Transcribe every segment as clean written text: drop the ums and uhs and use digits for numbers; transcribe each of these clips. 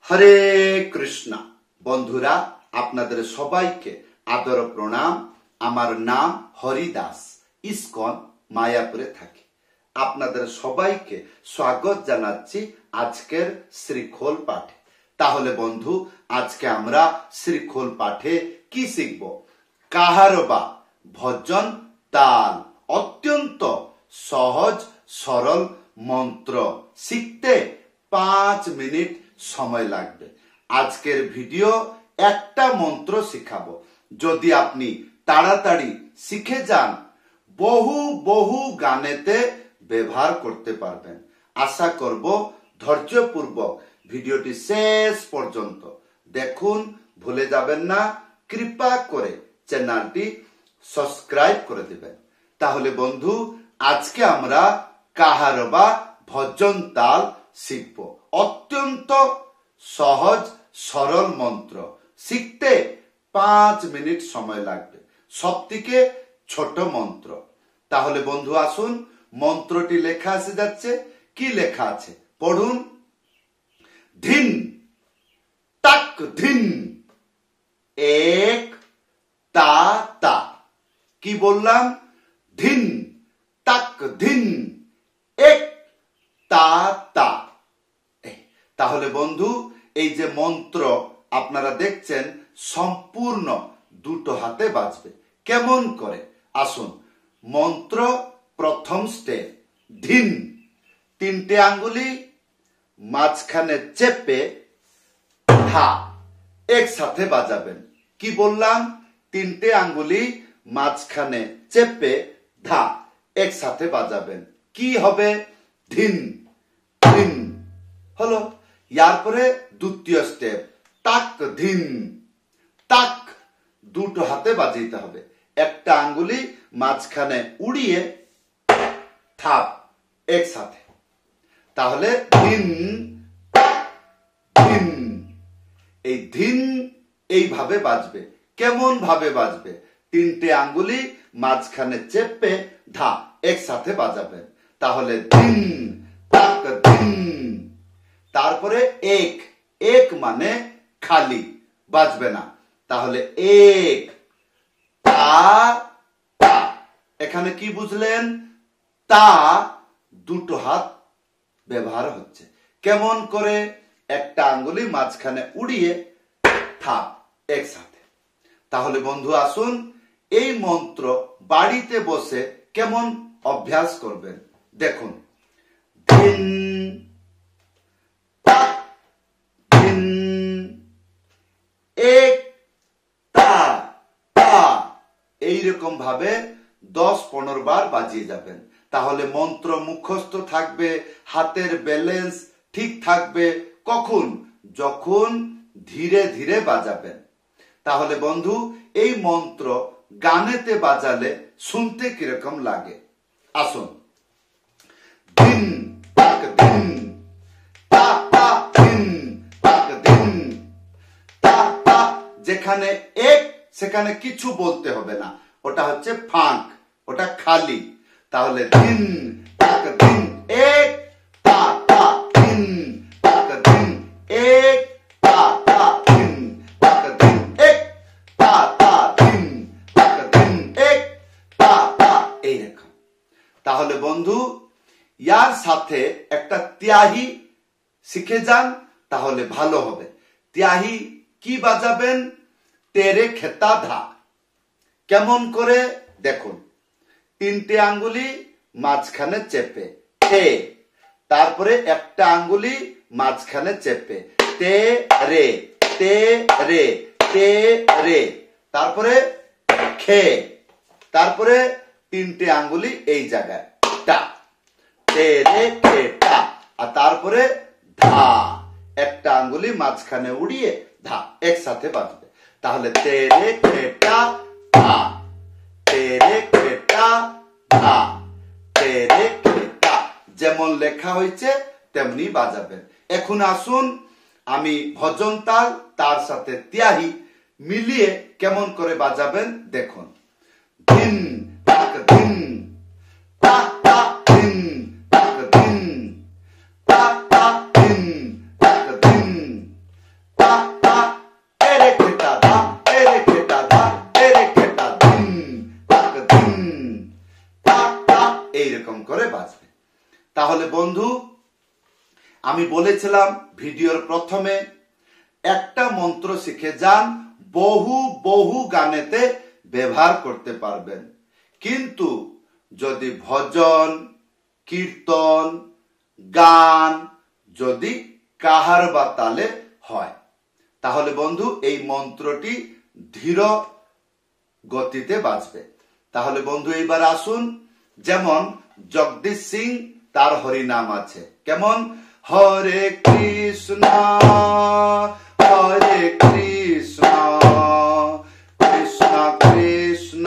হরে কৃষ্ণ বন্ধুরা, আপনাদের সবাইকে আদর প্রণাম। আমার নাম হরিদাস, ইসকন মায়াপুরে থাকি। আপনাদের সবাইকে স্বাগত জানাচ্ছি আজকের শ্রীখোল পাঠে। তাহলে বন্ধু, আজকে আমরা শ্রীখোল পাঠে কি শিখব? কাহারবা ভজন তাল, অত্যন্ত সহজ সরল মন্ত্র শিখতে 5 মিনিট সময় লাগবে। আজকের ভিডিও একটা মন্ত্র শিখাবো। যদি আপনি তাড়াতাড়ি শিখে যান, বহু গানেতে ব্যবহার করতে পারবেন। আশা করব ধৈর্যপূর্বক ভিডিওটি শেষ পর্যন্ত দেখুন। ভুলে যাবেন না, কৃপা করে চ্যানেলটি সাবস্ক্রাইব করে দিবেন। তাহলে বন্ধু, আজকে আমরা কাহারবা ভজন তাল শিখব। অত্যন্ত সহজ সরল মন্ত্র শিখতে 5 মিনিট সময় লাগবে। সবথেকে ছোট মন্ত্র। তাহলে বন্ধু আসুন, মন্ত্রটি লেখা এসে যাচ্ছে। কি লেখা আছে পড়ুন। ধিন তাক ধিন, এক তা তা। কি বললাম? ধিন তাক ধিন, এক তা তা। তাহলে বন্ধু, এই যে মন্ত্র আপনারা দেখছেন সম্পূর্ণ দুটো হাতে বাজবে। কেমন করে আসুন। মন্ত্র প্রথম স্টেপ ধিন, 3টে আঙ্গুলি মাঝখানে চেপে ধা একসাথে বাজাবেন। কি বললাম? 3টে আঙ্গুলি মাঝখানে চেপে ধা একসাথে বাজাবেন। কি হবে? ধিন ধিন হলো। ইয়ার পরে দ্বিতীয় স্টেপ তাক ধিন, তাক দুটো হাতে বাজাইতে হবে। একটা আঙ্গুলি মাঝখানে উড়িয়ে থাপ একসাথে। তাহলে ধিন ধিন। এই ধিন এইভাবে বাজবে। কেমন ভাবে বাজবে? 3টে আঙ্গুলি মাঝখানে চেপে ধা একসাথে বাজাবেন। তাহলে ধিন তাক ধিন। তারপরে এক, এক মানে খালি, বাজবে না। তাহলে এক তা তা। এখানে কি বুঝলেন? তা দুটো হাত ব্যবহার হচ্ছে। কেমন করে? একটা আঙ্গুলি মাঝখানে উড়িয়ে থাপ একসাথে। তাহলে বন্ধু আসুন, এই মন্ত্র বাড়িতে বসে কেমন অভ্যাস করবেন দেখুন। ধিন তাক ধিন, এক তা তা। এইরকম ভাবে 10-15 বার বাজিয়ে যাবেন। তাহলে মন্ত্র মুখস্থ থাকবে, হাতের ব্যালেন্স ঠিক থাকবে। কখন? যখন ধীরে ধীরে বাজাবেন। তাহলে বন্ধু, এই মন্ত্র গানেতে বাজালে শুনতে কিরকম লাগে আসুন। ধিন তাক ধিন, তা তা ধিন তাক ধিন, তা তা। যেখানে এক, সেখানে কিছু বলতে হবে না। ওটা হচ্ছে ফাঁক, ওটা খালি। তাহলে ধিন তাক ধিন, এক তা তা ধিন তাক ধিন, এক তা তা ধিন তাক ধিন, এক তা তা ধিন তাক ধিন, এক তা তা। এইরকম। তাহলে বন্ধু, ইয়ার সাথে একটা ত্যাহি শিখে যান, তাহলে ভালো হবে। ত্যাহি কি বাজাবেন? তেরে খেতা ধা। কেমন করে দেখুন। 3টে আঙ্গুলি মাঝখানে চেপে তে, তারপরে একটা আঙ্গুলি মাঝখানে চেপে তে রে তে রে তে রে, তারপরে খে, তারপরে 3টে আঙ্গুলি এই জায়গায় টা, তে রে খে টা। আর তারপরে ধা, একটা আঙ্গুলি মাঝখানে উড়িয়ে ধা একসাথে বাজবে। তাহলে তে রে খে টা ধা, তে রে খে টা ধা, তে রে খে টা। যেমন লেখা হয়েছে তেমনি বাজাবেন। এখন আসুন, আমি ভজন তাল তার সাথে ত্যাহি মিলিয়ে কেমন করে বাজাবেন দেখুন। ধিন তাক ধিন, তা তা ধিন তাক ধিন, তা তা ধিন তাক ধিন, তাহলে বন্ধু, আমি বলেছিলাম ভিডিওর প্রথমে, একটা মন্ত্র শিখে যান, বহু বহু গানেতে ব্যবহার করতে পারবেন। কিন্তু যদি ভজন, কীর্তন, গান যদি কাহার বা তালে হয়, তাহলে বন্ধু এই মন্ত্রটি ধীর গতিতে বাজবে। তাহলে বন্ধু এইবার আসুন, যেমন জগদীশ সিং, তার হরিনাম আছে কেমন, হরে কৃষ্ণ হরে কৃষ্ণ কৃষ্ণ কৃষ্ণ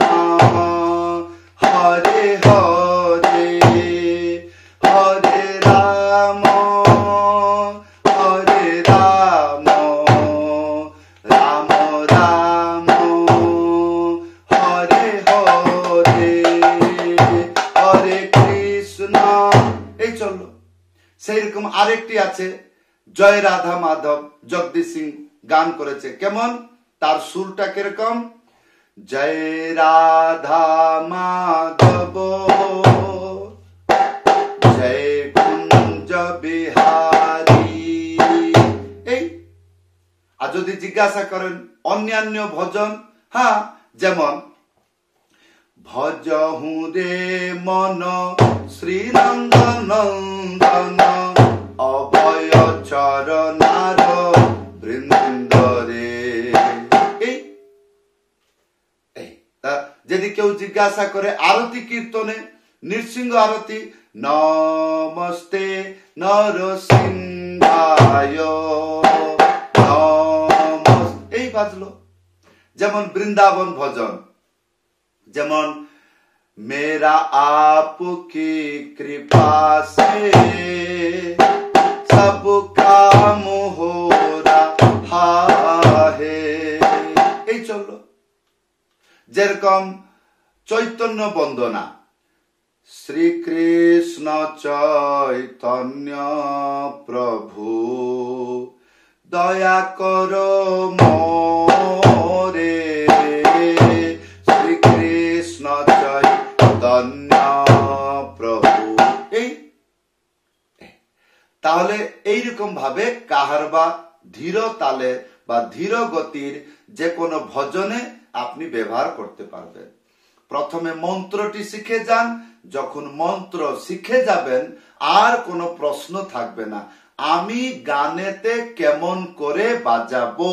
হরে হরে হরে রাম হরে রাম রাম রাম হরে হরে হরে কৃষ্ণ। এই চললো। সেই রকম আরেকটি আছে, জয় রাধা মাধব, জগদীশ সিং গান করেছে কেমন, তার সুরটা কিরকম, জয় রাধা মাধব জয় কুঞ্জ বিহারী। এই আর যদি জিজ্ঞাসা করেন অন্যান্য ভজন, হ্যাঁ, যেমন ভজহু রে মন শ্রীনন্দনন্দন অভয় চরণার বৃন্দরে। এই যদি কেউ জিজ্ঞাসা করে আরতি কীর্তনে, নৃসিংহ আরতি, নমস্তে নরসিংহায় এই বাজলো। যেমন বৃন্দাবন ভজন, যেমন मेरा आपकी कृपा से सब काम हो रहा है। এই চললো। যেরকম চৈতন্য বন্দনা, শ্রীকৃষ্ণ চৈতন্য প্রভু দয়া করো মোরে, শ্রীকৃষ্ণ চৈতন্য প্রভু। এই তাহলে এইরকম ভাবে কাহার বা ধীর তালে বা ধীর গতির যে কোনো ভজনে আপনি ব্যবহার করতে পারবেন। প্রথমে মন্ত্রটি শিখে যান, যখন মন্ত্র শিখে যাবেন আর কোনো প্রশ্ন থাকবে না, আমি গানেতে কেমন করে বাজাবো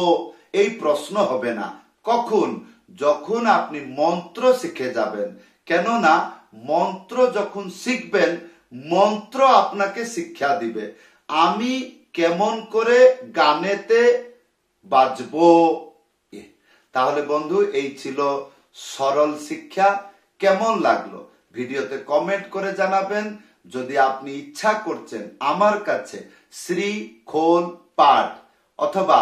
এই প্রশ্ন হবে না। কখন? যখন আপনি মন্ত্র শিখে যাবেন। কেননা মন্ত্র যখন শিখবেন, মন্ত্র আপনাকে শিক্ষা দিবে আমি কেমন করে গানেতে বাজবো। তাহলে বন্ধু, এই ছিল সরল শিক্ষা। কেমন লাগলো ভিডিওতে কমেন্ট করে জানাবেন। যদি আপনি ইচ্ছা করছেন আমার কাছে শ্রী খোল পাঠ অথবা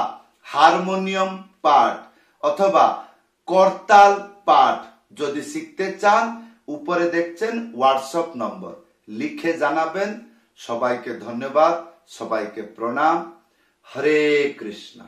হারমোনিয়াম পাঠ অথবা করতাল পাঠ যদি শিখতে চান, উপরে দেখছেন হোয়াটসঅ্যাপ নম্বর, লিখে জানাবেন। সবাইকে ধন্যবাদ, সবাইকে প্রণাম। হরে কৃষ্ণ।